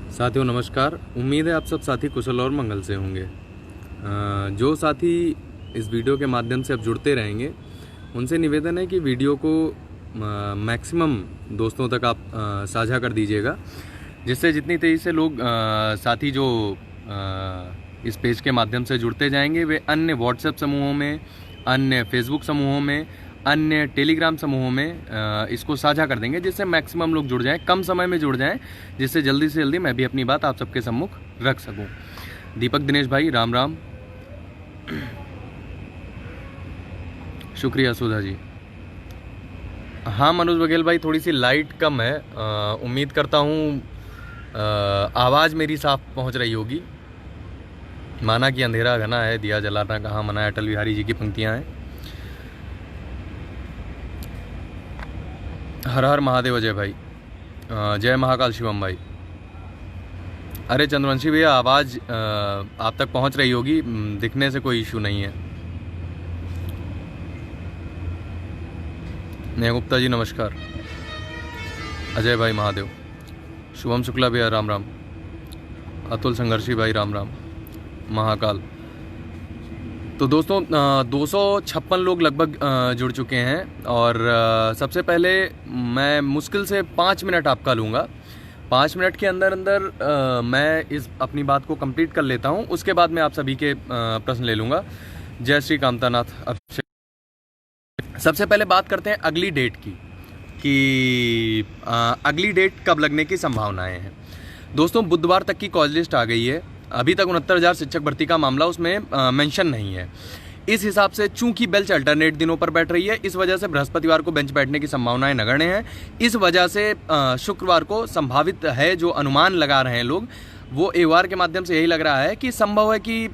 साथियों नमस्कार। उम्मीद है आप सब साथी कुशल और मंगल से होंगे। जो साथी इस वीडियो के माध्यम से अब जुड़ते रहेंगे उनसे निवेदन है कि वीडियो को मैक्सिमम दोस्तों तक आप साझा कर दीजिएगा, जिससे जितनी तेज़ी से लोग साथी जो इस पेज के माध्यम से जुड़ते जाएंगे वे अन्य व्हाट्सएप समूहों में, अन्य फेसबुक समूहों में, अन्य टेलीग्राम समूहों में इसको साझा कर देंगे, जिससे मैक्सिमम लोग जुड़ जाएं, कम समय में जुड़ जाएं, जिससे जल्दी से जल्दी मैं भी अपनी बात आप सबके सम्मुख रख सकूं। दीपक दिनेश भाई राम राम। शुक्रिया सुधा जी। हाँ मनोज बघेल भाई, थोड़ी सी लाइट कम है। उम्मीद करता हूँ आवाज़ मेरी साफ पहुँच रही होगी। माना कि अंधेरा घना है, दिया जलाना कहाँ मना है, अटल बिहारी जी की पंक्तियाँ हैं। हर हर महादेव अजय भाई, जय महाकाल शिवम भाई। अरे चंद्रवंशी भैया, आवाज़ आप तक पहुंच रही होगी, दिखने से कोई इशू नहीं है। नेहा गुप्ता जी नमस्कार। अजय भाई महादेव। शुभम शुक्ला भैया राम राम। अतुल संघर्षी भाई राम राम। महाकाल। तो दोस्तों 256 लोग लगभग जुड़ चुके हैं और सबसे पहले मैं मुश्किल से 5 मिनट आपका लूँगा। 5 मिनट के अंदर अंदर मैं इस अपनी बात को कंप्लीट कर लेता हूँ, उसके बाद मैं आप सभी के प्रश्न ले लूँगा। जय श्री कामतानाथ। सबसे पहले बात करते हैं अगली डेट की कि अगली डेट कब लगने की संभावनाएं हैं। दोस्तों बुधवार तक की कॉल लिस्ट आ गई है। अभी तक 69,000 शिक्षक भर्ती का मामला उसमें मेंशन नहीं है। इस हिसाब से चूंकि बेंच अल्टरनेट दिनों पर बैठ रही है, इस वजह से बृहस्पतिवार को बेंच बैठने की संभावनाएं नगण्य हैं। इस वजह से शुक्रवार को संभावित है, जो अनुमान लगा रहे हैं लोग, वो एवार के माध्यम से यही लग रहा है कि संभव है कि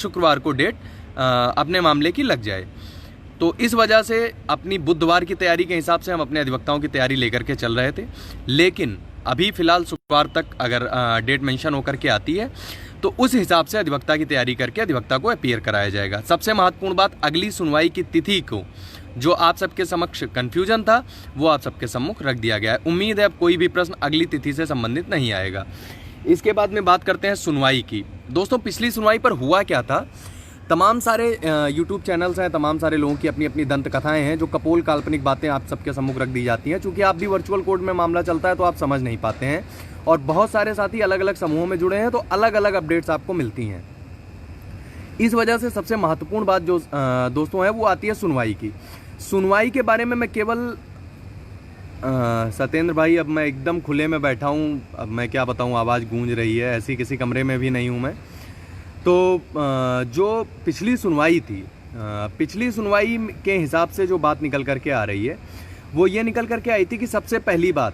शुक्रवार को डेट अपने मामले की लग जाए। तो इस वजह से अपनी बुधवार की तैयारी के हिसाब से हम अपने अधिवक्ताओं की तैयारी लेकर के चल रहे थे, लेकिन अभी फिलहाल शुक्रवार तक अगर डेट मेंशन होकर के आती है तो उस हिसाब से अधिवक्ता की तैयारी करके अधिवक्ता को अपीयर कराया जाएगा। सबसे महत्वपूर्ण बात, अगली सुनवाई की तिथि को जो आप सबके समक्ष कन्फ्यूजन था वो आप सबके सम्मुख रख दिया गया है। उम्मीद है अब कोई भी प्रश्न अगली तिथि से संबंधित नहीं आएगा। इसके बाद में बात करते हैं सुनवाई की। दोस्तों पिछली सुनवाई पर हुआ क्या था, तमाम सारे यूट्यूब चैनल्स हैं, तमाम सारे लोगों की अपनी अपनी दंत कथाएं हैं, जो कपोल काल्पनिक बातें आप सबके सम्मुख रख दी जाती हैं। चूंकि आप भी वर्चुअल कोर्ट में मामला चलता है तो आप समझ नहीं पाते हैं, और बहुत सारे साथी अलग अलग समूहों में जुड़े हैं तो अलग अलग अपडेट्स आपको मिलती हैं। इस वजह से सबसे महत्वपूर्ण बात जो दोस्तों है वो आती है सुनवाई की। सुनवाई के बारे में मैं केवल सत्येंद्र भाई, अब मैं एकदम खुले में बैठा हूँ, अब मैं क्या बताऊँ, आवाज़ गूंज रही है, ऐसी किसी कमरे में भी नहीं हूँ मैं। तो जो पिछली सुनवाई थी, पिछली सुनवाई के हिसाब से जो बात निकल करके आ रही है वो ये निकल करके आई थी कि सबसे पहली बात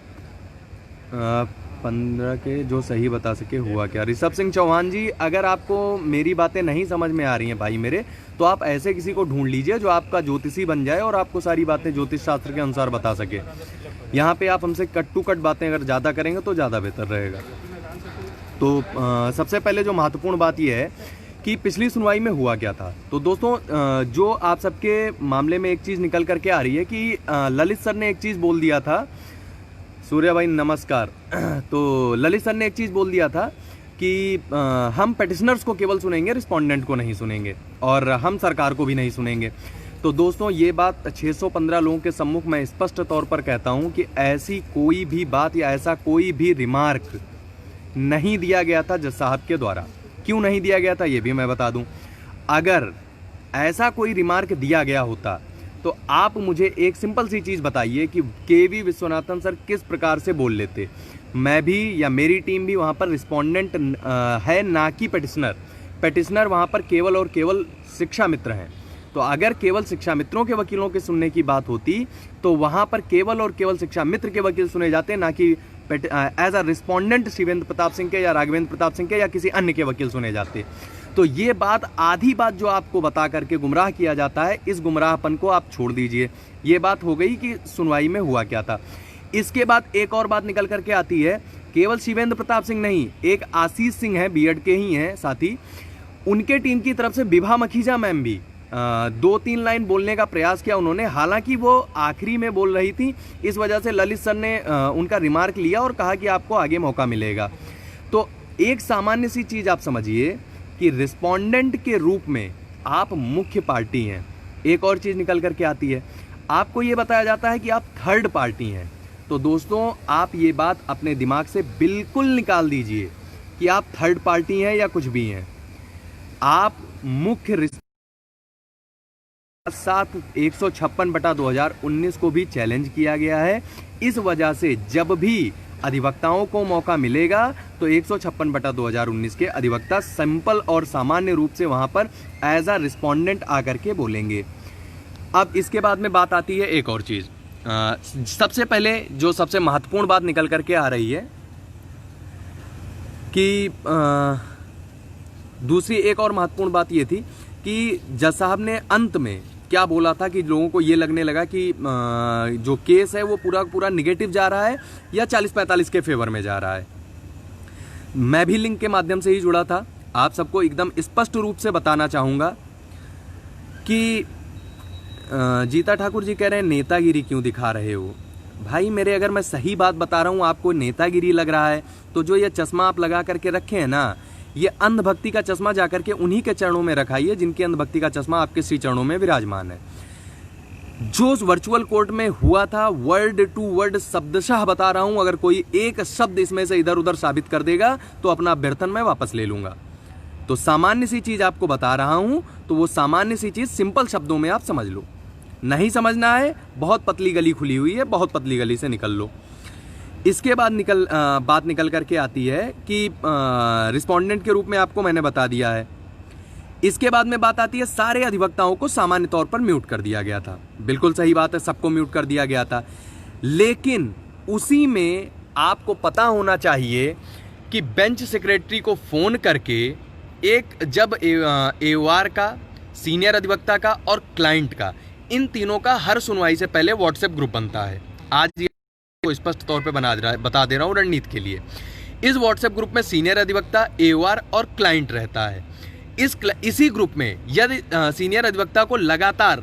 15 के जो सही बता सके हुआ क्या। ऋषभ सिंह चौहान जी, अगर आपको मेरी बातें नहीं समझ में आ रही हैं भाई मेरे, तो आप ऐसे किसी को ढूंढ लीजिए जो आपका ज्योतिषी बन जाए और आपको सारी बातें ज्योतिष शास्त्र के अनुसार बता सके। यहाँ पे आप हमसे कट टू कट बातें अगर ज़्यादा करेंगे तो ज़्यादा बेहतर रहेगा। तो सबसे पहले जो महत्वपूर्ण बात यह है कि पिछली सुनवाई में हुआ क्या था। तो दोस्तों जो आप सबके मामले में एक चीज़ निकल करके आ रही है कि ललित सर ने एक चीज़ बोल दिया था। सूर्या भाई नमस्कार। तो ललित सर ने एक चीज़ बोल दिया था कि हम पेटिशनर्स को केवल सुनेंगे, रिस्पोंडेंट को नहीं सुनेंगे, और हम सरकार को भी नहीं सुनेंगे। तो दोस्तों ये बात 615 लोगों के सम्मुख मैं स्पष्ट तौर पर कहता हूँ कि ऐसी कोई भी बात या ऐसा कोई भी रिमार्क नहीं दिया गया था जज साहब के द्वारा। क्यों नहीं दिया गया था ये भी मैं बता दूं। अगर ऐसा कोई रिमार्क दिया गया होता तो आप मुझे एक सिंपल सी चीज़ बताइए कि केवी विश्वनाथन सर किस प्रकार से बोल लेते। मैं भी या मेरी टीम भी वहाँ पर रिस्पोंडेंट है, ना कि पेटिशनर। पेटिशनर वहाँ पर केवल और केवल शिक्षा मित्र हैं। तो अगर केवल शिक्षा मित्रों के वकीलों के सुनने की बात होती तो वहाँ पर केवल और केवल शिक्षा मित्र के वकील सुने जाते, ना कि as a respondent Shivendra Pratap Singh के या राघवेंद्र प्रताप सिंह के या किसी अन्य के वकील सुने जाते। तो ये बात, आधी बात जो आपको बता करके गुमराह किया जाता है, इस गुमराहपन को आप छोड़ दीजिए। ये बात हो गई कि सुनवाई में हुआ क्या था। इसके बाद एक और बात निकल करके आती है, केवल शिवेंद्र प्रताप सिंह नहीं, एक आशीष सिंह है, बीएड के ही हैं साथी, उनके टीम की तरफ से विभा मखीजा मैम भी 2-3 लाइन बोलने का प्रयास किया उन्होंने, हालांकि वो आखिरी में बोल रही थी। इस वजह से ललित सर ने उनका रिमार्क लिया और कहा कि आपको आगे मौका मिलेगा। तो एक सामान्य सी चीज़ आप समझिए कि रिस्पोंडेंट के रूप में आप मुख्य पार्टी हैं। एक और चीज़ निकल करके आती है, आपको ये बताया जाता है कि आप थर्ड पार्टी हैं। तो दोस्तों, आप ये बात अपने दिमाग से बिल्कुल निकाल दीजिए कि आप थर्ड पार्टी हैं या कुछ भी हैं। आप मुख्य साथ 156/2019 को भी चैलेंज किया गया है। इस वजह से जब भी अधिवक्ताओं को मौका मिलेगा तो 156/2019 के अधिवक्ता सिंपल और सामान्य रूप से वहां पर एज अ रिस्पोंडेंट आकर के बोलेंगे। अब इसके बाद में बात आती है एक और चीज़। सबसे पहले जो सबसे महत्वपूर्ण बात निकल करके आ रही है कि दूसरी एक और महत्वपूर्ण बात ये थी कि जज साहब ने अंत में क्या बोला था कि लोगों को ये लगने लगा कि जो केस है वो पूरा पूरा निगेटिव जा रहा है या 40-45 के फेवर में जा रहा है। मैं भी लिंक के माध्यम से ही जुड़ा था। आप सबको एकदम स्पष्ट रूप से बताना चाहूँगा कि जीता ठाकुर जी कह रहे हैं नेतागिरी क्यों दिखा रहे हो। भाई मेरे, अगर मैं सही बात बता रहा हूँ आपको नेतागिरी लग रहा है तो जो ये चश्मा आप लगा करके रखे हैं ना, ये अंधभक्ति का चश्मा जाकर के उन्हीं के चरणों में रखाइए जिनके अंधभक्ति का चश्मा आपके श्री चरणों में विराजमान है। जो वर्चुअल कोर्ट में हुआ था, वर्ड टू वर्ड शब्दशः बता रहा हूं, अगर कोई एक शब्द इसमें से इधर उधर साबित कर देगा तो अपना अभ्यर्थन मैं वापस ले लूंगा। तो सामान्य सी चीज आपको बता रहा हूं, तो वो सामान्य सी चीज सिंपल शब्दों में आप समझ लो। नहीं समझना है, बहुत पतली गली खुली हुई है, बहुत पतली गली से निकल लो। इसके बाद बात निकल करके आती है कि रिस्पोंडेंट के रूप में आपको मैंने बता दिया है। इसके बाद में बात आती है सारे अधिवक्ताओं को सामान्य तौर पर म्यूट कर दिया गया था। बिल्कुल सही बात है, सबको म्यूट कर दिया गया था। लेकिन उसी में आपको पता होना चाहिए कि बेंच सेक्रेटरी को फोन करके जब एओआर का, सीनियर अधिवक्ता का और क्लाइंट का, इन तीनों का हर सुनवाई से पहले व्हाट्सएप ग्रुप बनता है। आज ये को स्पष्ट तौर पे बता दे रहा हूँ रणनीति के लिए। इस व्हाट्सएप ग्रुप में सीनियर अधिवक्ता, एओआर और क्लाइंट रहता है। इसी ग्रुप में यदि सीनियर अधिवक्ता को लगातार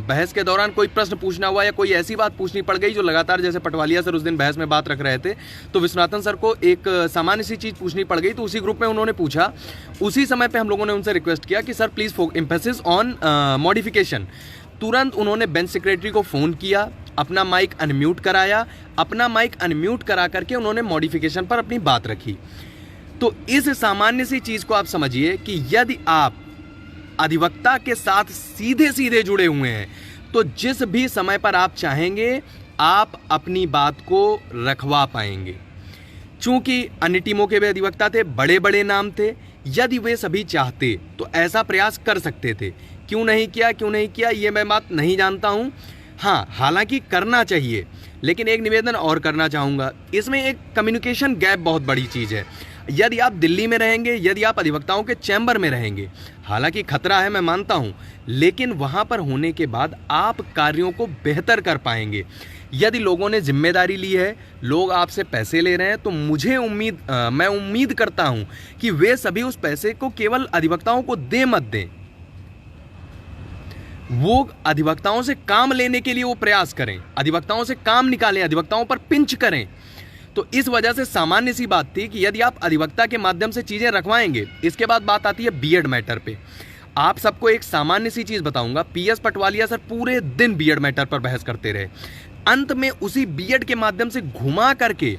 बहस के दौरान कोई प्रश्न पूछना हुआ या कोई ऐसी बात पूछनी पड़ गई जो लगातार, जैसे पटवालिया सर उस दिन बहस में बात रख रहे थे तो विश्वनाथन सर को एक सामान्य सी चीज़ पूछनी पड़ गई, तो उसी ग्रुप में उन्होंने पूछा। उसी समय पे हम लोगों ने उनसे रिक्वेस्ट किया कि sir please emphasis on modification. तुरंत उन्होंने बेंच सेक्रेटरी को फ़ोन किया, अपना माइक अनम्यूट कराया, अपना माइक अनम्यूट करा करके उन्होंने मॉडिफिकेशन पर अपनी बात रखी। तो इस सामान्य सी चीज़ को आप समझिए कि यदि आप अधिवक्ता के साथ सीधे सीधे जुड़े हुए हैं तो जिस भी समय पर आप चाहेंगे आप अपनी बात को रखवा पाएंगे। चूंकि अन्य टीमों के भी अधिवक्ता थे, बड़े बड़े नाम थे, यदि वे सभी चाहते तो ऐसा प्रयास कर सकते थे। क्यों नहीं किया ये मैं बात नहीं जानता हूं। हाँ, हालांकि करना चाहिए, लेकिन एक निवेदन और करना चाहूँगा। इसमें एक कम्युनिकेशन गैप बहुत बड़ी चीज़ है। यदि आप दिल्ली में रहेंगे, यदि आप अधिवक्ताओं के चैम्बर में रहेंगे, हालांकि खतरा है मैं मानता हूँ, लेकिन वहाँ पर होने के बाद आप कार्यों को बेहतर कर पाएंगे। यदि लोगों ने जिम्मेदारी ली है, लोग आपसे पैसे ले रहे हैं, तो मैं उम्मीद करता हूँ कि वे सभी उस पैसे को केवल अधिवक्ताओं को मत दें, वो अधिवक्ताओं से काम लेने के लिए वो प्रयास करें, अधिवक्ताओं से काम निकालें, अधिवक्ताओं पर पिंच करें। तो इस वजह से सामान्य सी बात थी कि यदि आप अधिवक्ता के माध्यम से चीजें रखवाएंगे। इसके बाद बात आती है बीएड मैटर पे। आप सबको एक सामान्य सी चीज बताऊंगा, पीएस पटवालिया सर पूरे दिन बीएड मैटर पर बहस करते रहे। अंत में उसी बीएड के माध्यम से घुमा करके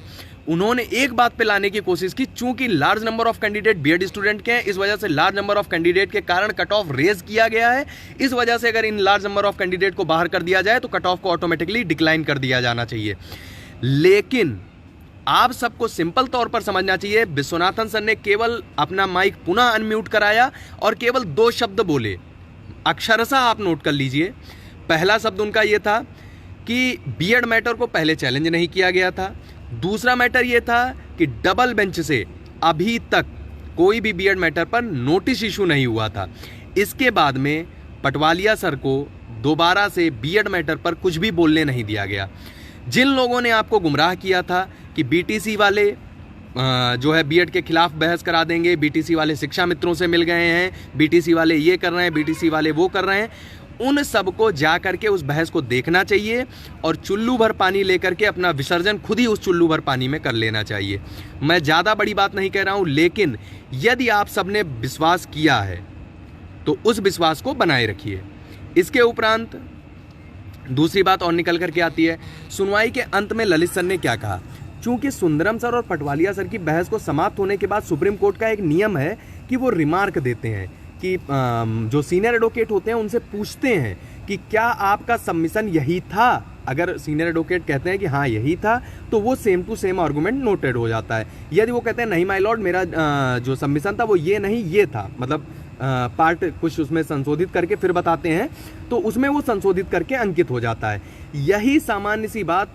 उन्होंने एक बात पे लाने की कोशिश की, चूंकि large number of candidate BEd student के हैं, इस वजह से लार्ज नंबर ऑफ कैंडिडेट के कारण कट ऑफ रेज किया गया है। इस वजह से अगर in large number of candidate को बाहर कर दिया जाए तो कट ऑफ को ऑटोमेटिकली डिक्लाइन कर दिया जाना चाहिए। लेकिन आप सबको सिंपल तौर पर समझना चाहिए, विश्वनाथन सर ने केवल अपना माइक पुनः अनम्यूट कराया और केवल 2 शब्द बोले। अक्षरशः आप नोट कर लीजिए। पहला शब्द उनका यह था कि बीएड मैटर को पहले चैलेंज नहीं किया गया था। दूसरा मैटर यह था कि डबल बेंच से अभी तक कोई भी बीएड मैटर पर नोटिस इशू नहीं हुआ था। इसके बाद में पटवालिया सर को दोबारा से बीएड मैटर पर कुछ भी बोलने नहीं दिया गया। जिन लोगों ने आपको गुमराह किया था कि बीटीसी वाले जो है बीएड के खिलाफ बहस करा देंगे, बीटीसी वाले शिक्षा मित्रों से मिल गए हैं, बीटीसी वाले ये कर रहे हैं, बीटीसी वाले वो कर रहे हैं, उन सबको जा करके उस भैंस को देखना चाहिए और चुल्लू भर पानी लेकर के अपना विसर्जन खुद ही उस चुल्लू भर पानी में कर लेना चाहिए। मैं ज़्यादा बड़ी बात नहीं कह रहा हूँ, लेकिन यदि आप सबने विश्वास किया है तो उस विश्वास को बनाए रखिए। इसके उपरांत दूसरी बात और निकल करके आती है, सुनवाई के अंत में ललित सर ने क्या कहा। चूंकि सुंदरम सर और पटवालिया सर की बहस को समाप्त होने के बाद सुप्रीम कोर्ट का एक नियम है कि वो रिमार्क देते हैं कि जो सीनियर एडवोकेट होते हैं उनसे पूछते हैं कि क्या आपका सबमिशन यही था। अगर सीनियर एडवोकेट कहते हैं कि हाँ यही था, तो वो same to same argument noted हो जाता है। यदि वो कहते हैं नहीं माय लॉर्ड, मेरा जो सबमिशन था वो ये नहीं ये था, मतलब पार्ट कुछ उसमें संशोधित करके फिर बताते हैं, तो उसमें वो संशोधित करके अंकित हो जाता है। यही सामान्य सी बात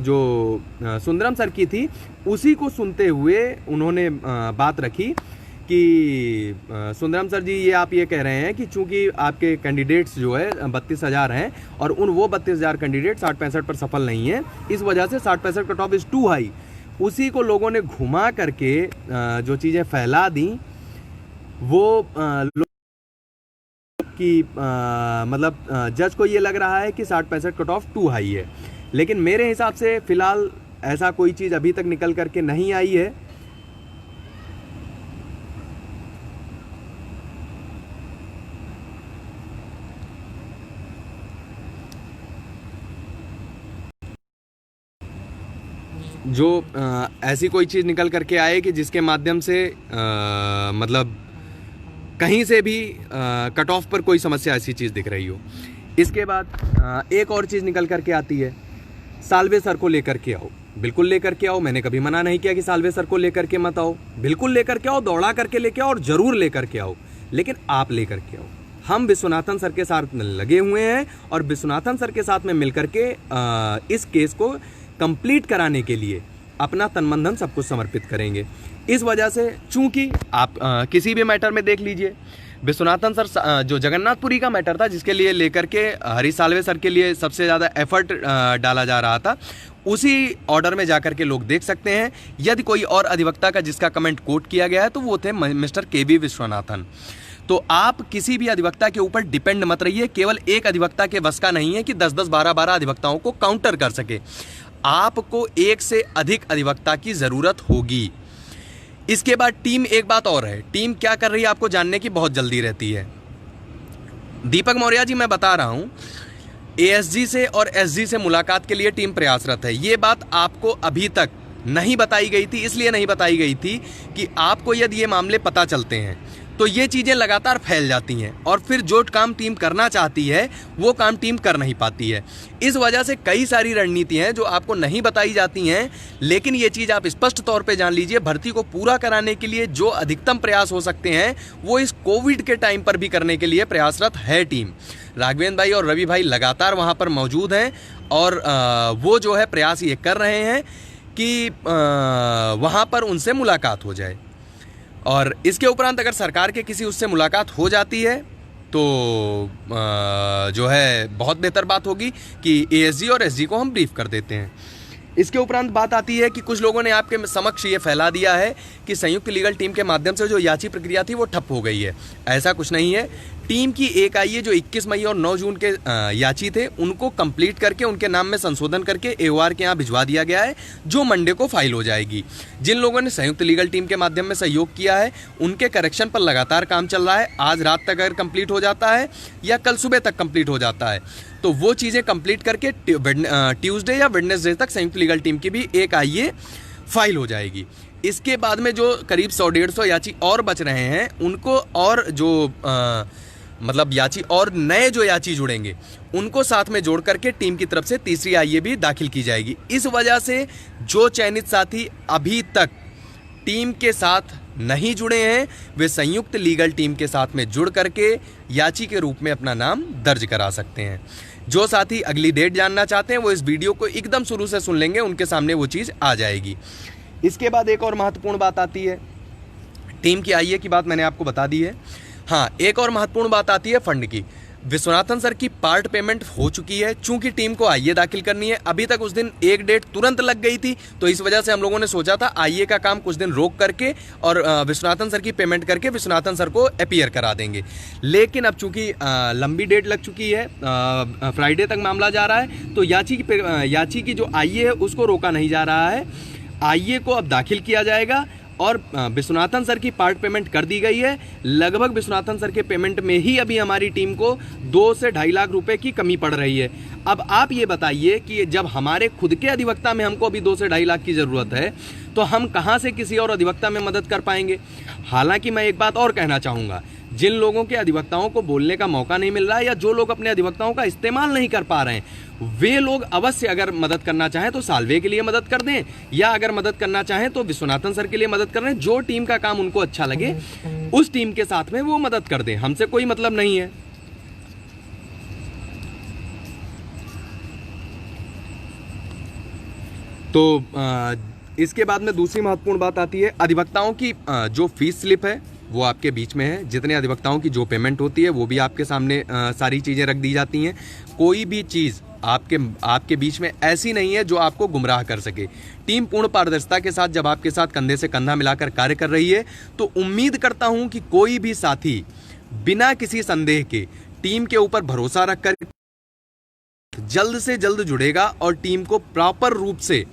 जो सुंदरम सर की थी, उसी को सुनते हुए उन्होंने बात रखी कि सुंदरम सर जी ये आप ये कह रहे हैं कि चूंकि आपके कैंडिडेट्स जो है 32,000 हैं और वो 32,000 कैंडिडेट 60-65 पर सफल नहीं है, इस वजह से 60-65 cut off is too high. उसी को लोगों ने घुमा करके जो चीज़ें फैला दी वो लोग की मतलब जज को ये लग रहा है कि 60-65 कट ऑफ टू हाई है, लेकिन मेरे हिसाब से फ़िलहाल ऐसा कोई चीज़ अभी तक निकल करके नहीं आई है। जो ऐसी कोई चीज़ निकल करके आए कि जिसके माध्यम से मतलब कहीं से भी कट ऑफ पर कोई समस्या ऐसी चीज़ दिख रही हो। इसके बाद एक और चीज़ निकल करके आती है, साल्वे सर को लेकर के आओ। बिल्कुल लेकर के आओ, मैंने कभी मना नहीं किया कि साल्वे सर को लेकर के मत आओ, बिल्कुल लेकर के आओ, दौड़ा करके लेके आओ और ज़रूर लेकर के आओ, लेकिन आप लेकर के आओ। हम विश्वनाथन सर के साथ लगे हुए हैं और विश्वनाथन सर के साथ में मिलकर के इस केस को कंप्लीट कराने के लिए अपना तन मन धन सब कुछ समर्पित करेंगे। इस वजह से चूंकि आप किसी भी मैटर में देख लीजिए, विश्वनाथन सर जो जगन्नाथपुरी का मैटर था जिसके लिए लेकर के हरीश साल्वे सर के लिए सबसे ज़्यादा एफर्ट डाला जा रहा था, उसी ऑर्डर में जाकर के लोग देख सकते हैं। यदि कोई और अधिवक्ता का जिसका कमेंट कोट किया गया है तो वो थे मिस्टर के.वी. विश्वनाथन। तो आप किसी भी अधिवक्ता के ऊपर डिपेंड मत रहिए। केवल एक अधिवक्ता के बस का नहीं है कि 10-10, 12-12 अधिवक्ताओं को काउंटर कर सके। आपको एक से अधिक अधिवक्ता की जरूरत होगी। इसके बाद टीम, एक बात और है, टीम क्या कर रही है आपको जानने की बहुत जल्दी रहती है। दीपक मौर्य जी, मैं बता रहा हूं, एएसजी से और एसजी से मुलाकात के लिए टीम प्रयासरत है। ये बात आपको अभी तक नहीं बताई गई थी, इसलिए नहीं बताई गई थी कि आपको यदि ये मामले पता चलते हैं तो ये चीज़ें लगातार फैल जाती हैं और फिर जो काम टीम करना चाहती है वो काम टीम कर नहीं पाती है। इस वजह से कई सारी रणनीतियाँ हैं जो आपको नहीं बताई जाती हैं, लेकिन ये चीज़ आप स्पष्ट तौर पे जान लीजिए, भर्ती को पूरा कराने के लिए जो अधिकतम प्रयास हो सकते हैं वो इस कोविड के टाइम पर भी करने के लिए प्रयासरत है टीम। राघवेंद्र भाई और रवि भाई लगातार वहाँ पर मौजूद हैं और वो जो है प्रयास ये कर रहे हैं कि वहाँ पर उनसे मुलाकात हो जाए। और इसके उपरांत अगर सरकार के किसी उससे मुलाकात हो जाती है तो जो है बहुत बेहतर बात होगी कि एएसजी और एसजी को हम ब्रीफ कर देते हैं। इसके उपरांत बात आती है कि कुछ लोगों ने आपके समक्ष ये फैला दिया है कि संयुक्त लीगल टीम के माध्यम से जो याची प्रक्रिया थी वो ठप हो गई है। ऐसा कुछ नहीं है। टीम की एक आईए जो 21 मई और 9 जून के याची थे उनको कंप्लीट करके उनके नाम में संशोधन करके एओआर के यहाँ भिजवा दिया गया है, जो मंडे को फाइल हो जाएगी। जिन लोगों ने संयुक्त लीगल टीम के माध्यम में सहयोग किया है उनके करेक्शन पर लगातार काम चल रहा है। आज रात तक अगर कंप्लीट हो जाता है या कल सुबह तक कंप्लीट हो जाता है तो वो चीज़ें कंप्लीट करके ट्यूसडे या वेडनेसडे तक संयुक्त लीगल टीम की भी एक आईए फाइल हो जाएगी। इसके बाद में जो करीब 100-150 याची और बच रहे हैं उनको और जो मतलब याची और नए जो याची जुड़ेंगे उनको साथ में जोड़ करके टीम की तरफ से तीसरी आईए भी दाखिल की जाएगी। इस वजह से जो चयनित साथी अभी तक टीम के साथ नहीं जुड़े हैं वे संयुक्त लीगल टीम के साथ में जुड़ करके याची के रूप में अपना नाम दर्ज करा सकते हैं। जो साथी अगली डेट जानना चाहते हैं वो इस वीडियो को एकदम शुरू से सुन लेंगे, उनके सामने वो चीज़ आ जाएगी। इसके बाद एक और महत्वपूर्ण बात आती है, टीम की आईए की बात मैंने आपको बता दी है। हाँ, एक और महत्वपूर्ण बात आती है फंड की। विश्वनाथन सर की पार्ट पेमेंट हो चुकी है। चूंकि टीम को आईए दाखिल करनी है, अभी तक उस दिन एक डेट तुरंत लग गई थी, तो इस वजह से हम लोगों ने सोचा था आईए का काम कुछ दिन रोक करके और विश्वनाथन सर की पेमेंट करके विश्वनाथन सर को अपीयर करा देंगे। लेकिन अब चूंकि लंबी डेट लग चुकी है, फ्राइडे तक मामला जा रहा है, तो याची की जो आईए है उसको रोका नहीं जा रहा है। आईए को अब दाखिल किया जाएगा और विश्वनाथन सर की पार्ट पेमेंट कर दी गई है। लगभग विश्वनाथन सर के पेमेंट में ही अभी हमारी टीम को 2 से 2.5 लाख रुपए की कमी पड़ रही है। अब आप ये बताइए कि जब हमारे खुद के अधिवक्ता में हमको अभी 2 से 2.5 लाख की ज़रूरत है, तो हम कहाँ से किसी और अधिवक्ता में मदद कर पाएंगे। हालांकि मैं एक बात और कहना चाहूँगा, जिन लोगों के अधिवक्ताओं को बोलने का मौका नहीं मिल रहा है या जो लोग अपने अधिवक्ताओं का इस्तेमाल नहीं कर पा रहे हैं, वे लोग अवश्य अगर मदद करना चाहें तो साल्वे के लिए मदद कर दें, या अगर मदद करना चाहें तो विश्वनाथन सर के लिए मदद कर दें। जो टीम का काम उनको अच्छा लगे उस टीम के साथ में वो मदद कर दें, हमसे कोई मतलब नहीं है। तो इसके बाद में दूसरी महत्वपूर्ण बात आती है, अधिवक्ताओं की जो फीस स्लिप है वो आपके बीच में है। जितने अधिवक्ताओं की जो पेमेंट होती है वो भी आपके सामने सारी चीज़ें रख दी जाती हैं। कोई भी चीज़ आपके बीच में ऐसी नहीं है जो आपको गुमराह कर सके। टीम पूर्ण पारदर्शिता के साथ जब आपके साथ कंधे से कंधा मिलाकर कार्य कर रही है, तो उम्मीद करता हूं कि कोई भी साथी बिना किसी संदेह के टीम के ऊपर भरोसा रखकर जल्द से जल्द जुड़ेगा और टीम को प्रॉपर रूप से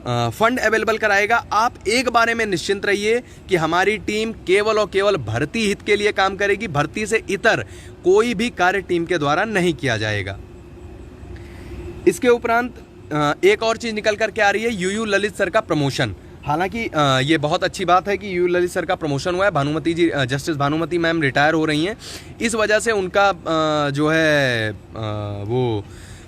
फंड अवेलेबल कराएगा। आप एक बारे में निश्चिंत रहिए कि हमारी टीम केवल और केवल भर्ती हित के लिए काम करेगी। भर्ती से इतर कोई भी कार्य टीम के द्वारा नहीं किया जाएगा। इसके उपरांत एक और चीज निकल करके आ रही है, यूयू ललित सर का प्रमोशन। हालांकि ये बहुत अच्छी बात है कि यूयू ललित सर का प्रमोशन हुआ है। भानुमति जी, जस्टिस भानुमति मैम रिटायर हो रही हैं, इस वजह से उनका जो है वो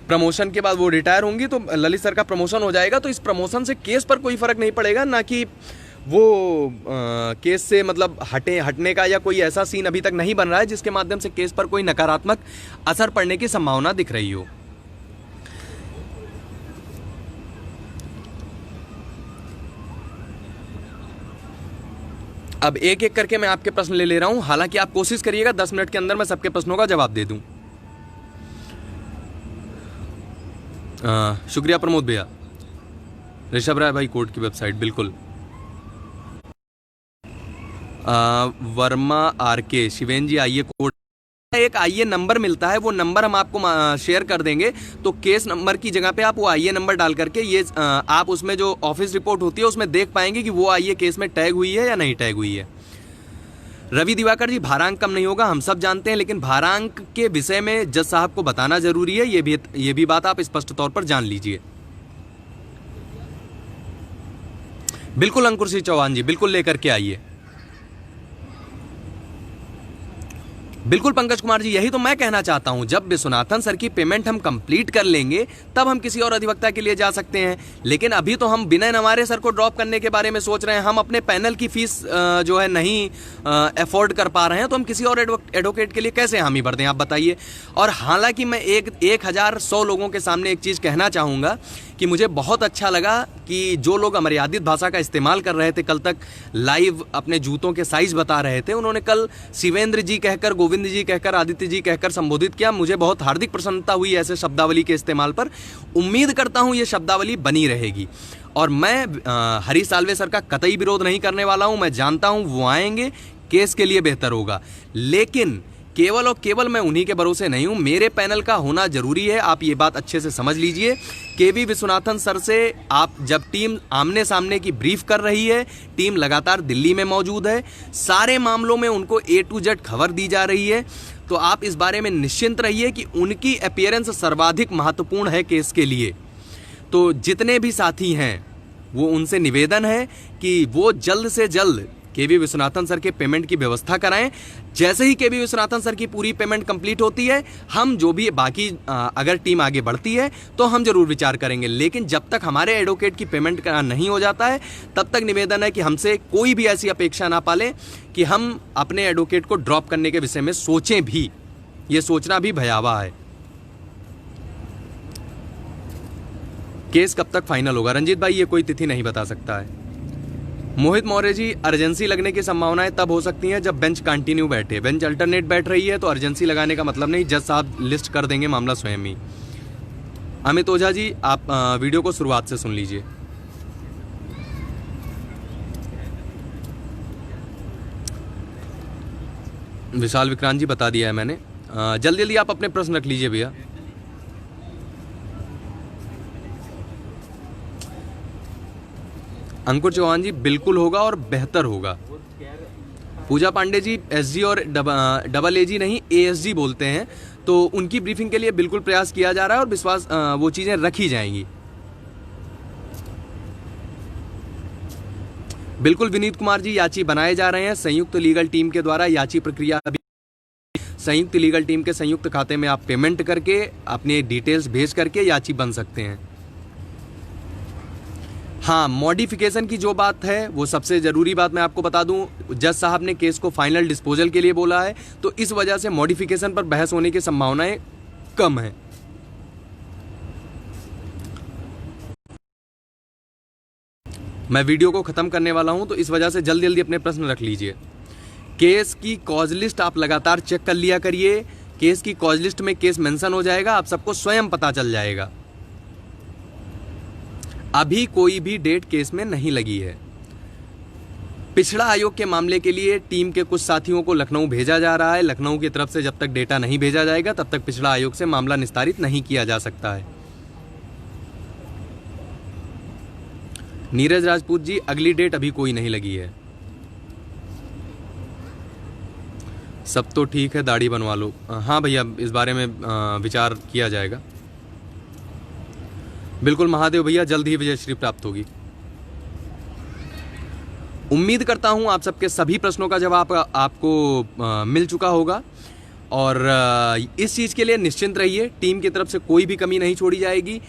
प्रमोशन के बाद वो रिटायर होंगी, तो ललित सर का प्रमोशन हो जाएगा। तो इस प्रमोशन से केस पर कोई फर्क नहीं पड़ेगा, ना कि वो केस से मतलब हटने का या कोई ऐसा सीन अभी तक नहीं बन रहा है जिसके माध्यम से केस पर कोई नकारात्मक असर पड़ने की संभावना दिख रही हो। अब एक एक करके मैं आपके प्रश्न ले रहा हूं। हालांकि आप कोशिश करिएगा 10 मिनट के अंदर मैं सबके प्रश्नों का जवाब दे दूं। शुक्रिया प्रमोद भैया। ऋषभ राय भाई, कोर्ट की वेबसाइट बिल्कुल। वर्मा आरके, शिवेन जी आइए कोर्ट। एक आईए नंबर मिलता है, वो नंबर हम आपको शेयर कर देंगे। तो केस नंबर की जगह पे आप वो आईए नंबर डाल करके ये आप उसमें जो ऑफिस रिपोर्ट होती है उसमें देख पाएंगे कि वो आईए केस में टैग हुई है या नहीं टैग हुई है। रवि दिवाकर जी, भारांक कम नहीं होगा, हम सब जानते हैं, लेकिन भारांक के विषय में जज साहब को बताना जरूरी है। ये भी बात आप स्पष्ट तौर पर जान लीजिए। बिल्कुल अंकुर सिंह चौहान जी, बिल्कुल लेकर के आइए। बिल्कुल पंकज कुमार जी, यही तो मैं कहना चाहता हूं। जब विश्वनाथन सर की पेमेंट हम कंप्लीट कर लेंगे तब हम किसी और अधिवक्ता के लिए जा सकते हैं, लेकिन अभी तो हम विनय नवारे सर को ड्रॉप करने के बारे में सोच रहे हैं। हम अपने पैनल की फीस जो है नहीं अफोर्ड कर पा रहे हैं, तो हम किसी और एडवोकेट के लिए कैसे हामी भर दें, आप बताइए। और हालांकि मैं 1100 लोगों के सामने एक चीज़ कहना चाहूँगा कि मुझे बहुत अच्छा लगा कि जो लोग अमर्यादित भाषा का इस्तेमाल कर रहे थे, कल तक लाइव अपने जूतों के साइज बता रहे थे, उन्होंने कल शिवेंद्र जी कहकर, गोविंद जी कहकर, आदित्य जी कहकर संबोधित किया। मुझे बहुत हार्दिक प्रसन्नता हुई ऐसे शब्दावली के इस्तेमाल पर। उम्मीद करता हूं ये शब्दावली बनी रहेगी। और मैं हरी साल्वे सर का कतई विरोध नहीं करने वाला हूं। मैं जानता हूं वो आएंगे, केस के लिए बेहतर होगा, लेकिन केवल और केवल मैं उन्हीं के भरोसे नहीं हूं। मेरे पैनल का होना जरूरी है, आप ये बात अच्छे से समझ लीजिए। केवी विश्वनाथन सर से आप जब टीम आमने सामने की ब्रीफ कर रही है, टीम लगातार दिल्ली में मौजूद है, सारे मामलों में उनको A to Z खबर दी जा रही है, तो आप इस बारे में निश्चिंत रहिए कि उनकी अपीयरेंस सर्वाधिक महत्वपूर्ण है केस के लिए। तो जितने भी साथी हैं वो उनसे निवेदन है कि वो जल्द से जल्द केवी विश्वनाथन सर के पेमेंट की व्यवस्था कराएं। जैसे ही केवी विश्वनाथन सर की पूरी पेमेंट कंप्लीट होती है, हम जो भी बाकी अगर टीम आगे बढ़ती है तो हम जरूर विचार करेंगे, लेकिन जब तक हमारे एडवोकेट की पेमेंट नहीं हो जाता है तब तक निवेदन है कि हमसे कोई भी ऐसी अपेक्षा ना पालें कि हम अपने एडवोकेट को ड्रॉप करने के विषय में सोचें भी। ये सोचना भी भयावह है। केस कब तक फाइनल होगा? रंजीत भाई, ये कोई तिथि नहीं बता सकता है। मोहित मौर्य जी, अर्जेंसी लगने की संभावनाएं तब हो सकती हैं जब बेंच कंटिन्यू बैठे। बेंच अल्टरनेट बैठ रही है तो अर्जेंसी लगाने का मतलब नहीं, जज साहब लिस्ट कर देंगे मामला स्वयं ही। अमित ओझा जी, आप वीडियो को शुरुआत से सुन लीजिए। विशाल विक्रांत जी, बता दिया है मैंने। जल्दी जल्दी आप अपने प्रश्न रख लीजिए भैया। अंकुर चौहान जी, बिल्कुल होगा और बेहतर होगा। पूजा पांडे जी, एसजी और डबल एजी नहीं एएसजी बोलते हैं, तो उनकी ब्रीफिंग के लिए बिल्कुल प्रयास किया जा रहा है और विश्वास वो चीजें रखी जाएंगी। बिल्कुल विनीत कुमार जी, याची बनाए जा रहे हैं संयुक्त लीगल टीम के द्वारा। याची प्रक्रिया अभी संयुक्त लीगल टीम के संयुक्त खाते में आप पेमेंट करके अपने डिटेल्स भेज करके याची बन सकते हैं। हाँ, मॉडिफिकेशन की जो बात है वो सबसे ज़रूरी बात मैं आपको बता दूं, जज साहब ने केस को फाइनल डिस्पोजल के लिए बोला है, तो इस वजह से मॉडिफिकेशन पर बहस होने की संभावनाएं कम है। मैं वीडियो को ख़त्म करने वाला हूं, तो इस वजह से जल्दी जल्दी अपने प्रश्न रख लीजिए। केस की कॉज लिस्ट आप लगातार चेक कर लिया करिए। केस की कॉज लिस्ट में केस मेंशन हो जाएगा, आप सबको स्वयं पता चल जाएगा। अभी कोई भी डेट केस में नहीं लगी है। पिछड़ा आयोग के मामले के लिए टीम के कुछ साथियों को लखनऊ भेजा जा रहा है। लखनऊ की तरफ से जब तक डेटा नहीं भेजा जाएगा तब तक पिछड़ा आयोग से मामला निस्तारित नहीं किया जा सकता है। नीरज राजपूत जी, अगली डेट अभी कोई नहीं लगी है। सब तो ठीक है, दाढ़ी बनवा लो। हाँ भैया, इस बारे में विचार किया जाएगा। बिल्कुल महादेव भैया, जल्द ही विजयश्री प्राप्त होगी। उम्मीद करता हूं आप सबके सभी प्रश्नों का जवाब आपको मिल चुका होगा और इस चीज़ के लिए निश्चिंत रहिए, टीम की तरफ से कोई भी कमी नहीं छोड़ी जाएगी।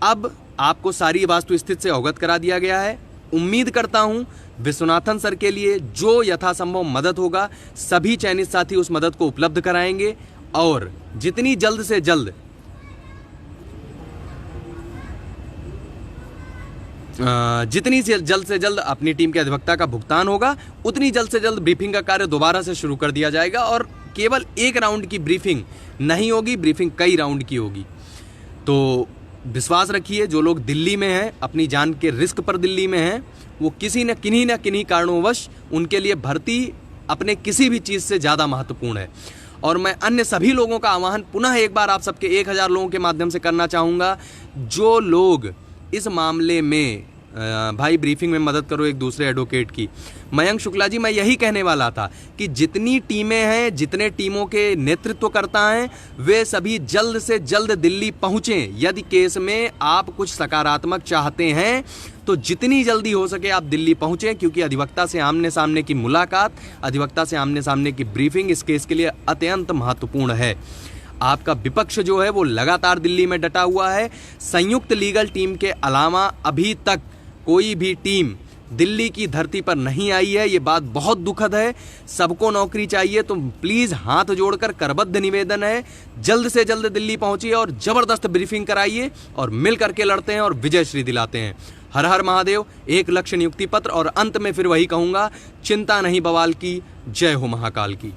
अब आपको सारी वास्तु स्थिति से अवगत करा दिया गया है। उम्मीद करता हूं विश्वनाथन सर के लिए जो यथासंभव मदद होगा सभी चयनित साथी उस मदद को उपलब्ध कराएंगे और जितनी जल्द से जल्द से जल्द अपनी टीम के अधिवक्ता का भुगतान होगा, उतनी जल्द से जल्द ब्रीफिंग का कार्य दोबारा से शुरू कर दिया जाएगा और केवल एक राउंड की ब्रीफिंग नहीं होगी, ब्रीफिंग कई राउंड की होगी। तो विश्वास रखिए, जो लोग दिल्ली में हैं, अपनी जान के रिस्क पर दिल्ली में हैं, वो किसी न किन्हीं कारणोंवश उनके लिए भर्ती अपने किसी भी चीज़ से ज़्यादा महत्वपूर्ण है। और मैं अन्य सभी लोगों का आह्वान पुनः एक बार आप सबके 1000 लोगों के माध्यम से करना चाहूँगा, जो लोग इस मामले में भाई ब्रीफिंग में मदद करो एक दूसरे एडवोकेट की। मयंक शुक्ला जी, मैं यही कहने वाला था कि जितनी टीमें हैं, जितने टीमों के नेतृत्व करता हैं, वे सभी जल्द से जल्द दिल्ली पहुँचें। यदि केस में आप कुछ सकारात्मक चाहते हैं तो जितनी जल्दी हो सके आप दिल्ली पहुँचें, क्योंकि अधिवक्ता से आमने सामने की मुलाकात, अधिवक्ता से आमने सामने की ब्रीफिंग इस केस के लिए अत्यंत महत्वपूर्ण है। आपका विपक्ष जो है वो लगातार दिल्ली में डटा हुआ है। संयुक्त लीगल टीम के अलावा अभी तक कोई भी टीम दिल्ली की धरती पर नहीं आई है। ये बात बहुत दुखद है। सबको नौकरी चाहिए, तो प्लीज़ हाथ जोड़कर करबद्ध निवेदन है, जल्द से जल्द दिल्ली पहुंचिए और ज़बरदस्त ब्रीफिंग कराइए और मिल करके लड़ते हैं और विजयश्री दिलाते हैं। हर हर महादेव। एक लक्ष्य नियुक्ति पत्र और अंत में फिर वही कहूँगा, चिंता नहीं बवाल की, जय हो महाकाल की।